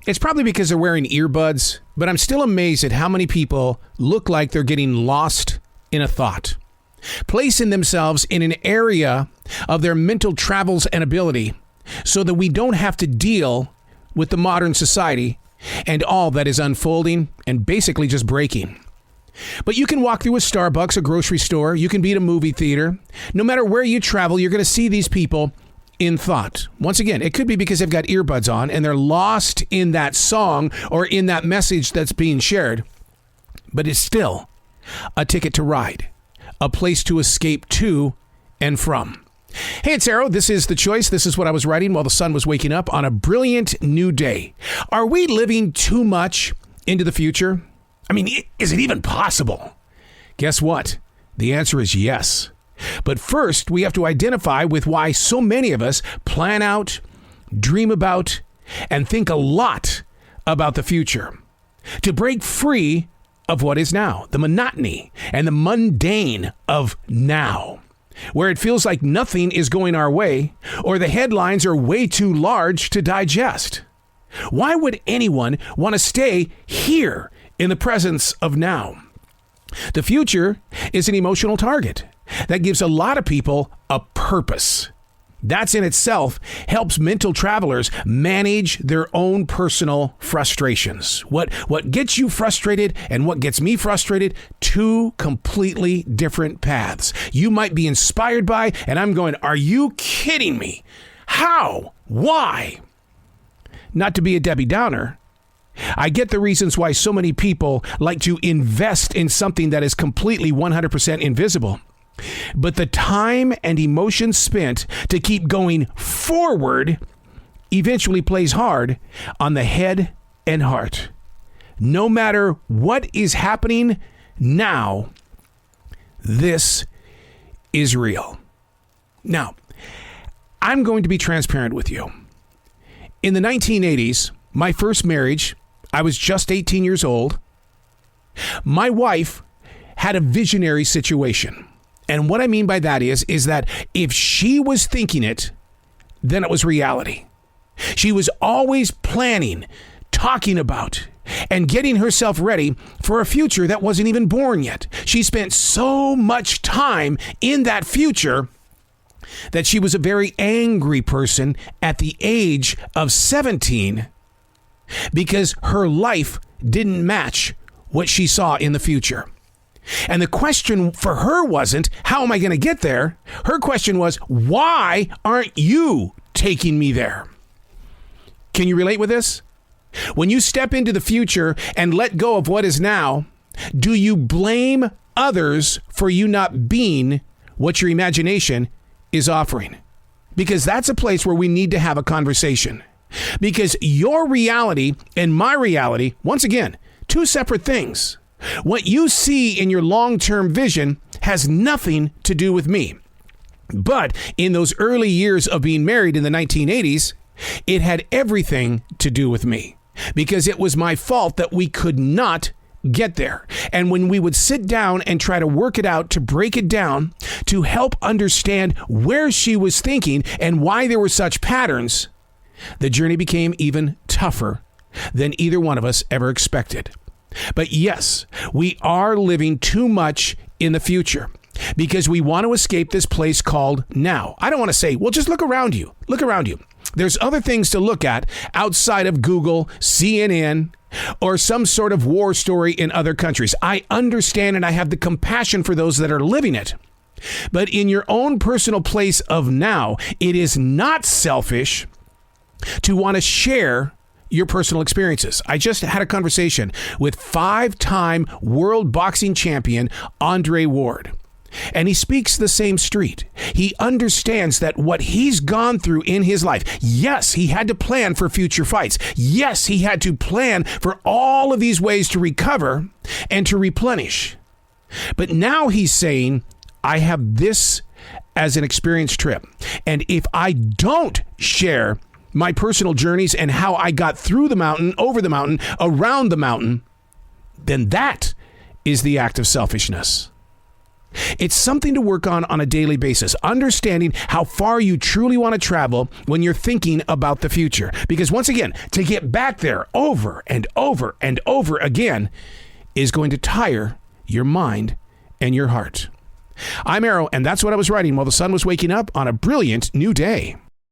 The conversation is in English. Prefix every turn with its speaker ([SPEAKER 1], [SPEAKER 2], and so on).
[SPEAKER 1] It's probably because they're wearing earbuds, but I'm still amazed at how many people look like they're getting lost in a thought, placing themselves in an area of their mental travels and ability so that we don't have to deal with the modern society and all that is unfolding and basically just breaking. But you can walk through a Starbucks, a grocery store, you can be at a movie theater. No matter where you travel, you're going to see these people in thought. Once again, it could be because they've got earbuds on and they're lost in that song or in that message that's being shared. But it's still a ticket to ride, a place to escape to and from. Hey, it's Arrow. This is The Choice. This is what I was writing while the sun was waking up on a brilliant new day. Are we living too much into the future? I mean, is it even possible? Guess what? The answer is yes. But first, we have to identify with why so many of us plan out, dream about, and think a lot about the future. To break free of what is now, the monotony and the mundane of now, where it feels like nothing is going our way or the headlines are way too large to digest. Why would anyone want to stay here in the presence of now? The future is an emotional target that gives a lot of people a purpose. That's in itself helps mental travelers manage their own personal frustrations. What gets you frustrated and what gets me frustrated, two completely different paths. You might be inspired by, and I'm going, are you kidding me? How? Why? Not to be a Debbie Downer, I get the reasons why so many people like to invest in something that is completely 100% invisible. But the time and emotion spent to keep going forward eventually plays hard on the head and heart. No matter what is happening now, this is real. Now, I'm going to be transparent with you. In the 1980s, my first marriage, I was just 18 years old. My wife had a visionary situation. And what I mean by that is that if she was thinking it, then it was reality. She was always planning, talking about, and getting herself ready for a future that wasn't even born yet. She spent so much time in that future that she was a very angry person at the age of 17 because her life didn't match what she saw in the future. And the question for her wasn't, how am I going to get there? Her question was, why aren't you taking me there? Can you relate with this? When you step into the future and let go of what is now, do you blame others for you not being what your imagination is offering? Because that's a place where we need to have a conversation. Because your reality and my reality, once again, two separate things. What you see in your long-term vision has nothing to do with me. But in those early years of being married in the 1980s, it had everything to do with me because it was my fault that we could not get there. And when we would sit down and try to work it out, to break it down, to help understand where she was thinking and why there were such patterns, the journey became even tougher than either one of us ever expected. But yes, we are living too much in the future because we want to escape this place called now. I don't want to say, well, just look around you. Look around you. There's other things to look at outside of Google, CNN, or some sort of war story in other countries. I understand and I have the compassion for those that are living it. But in your own personal place of now, it is not selfish to want to share your personal experiences. I just had a conversation with 5-time world boxing champion Andre Ward, and he speaks the same street. He understands that what he's gone through in his life, yes, he had to plan for future fights. Yes, he had to plan for all of these ways to recover and to replenish. But now he's saying, I have this as an experience trip. And if I don't share my personal journeys and how I got through the mountain, over the mountain, around the mountain, then that is the act of selfishness. It's something to work on a daily basis, understanding how far you truly want to travel when you're thinking about the future. Because once again, to get back there over and over and over again is going to tire your mind and your heart. I'm Arrow, and that's what I was writing while the sun was waking up on a brilliant new day.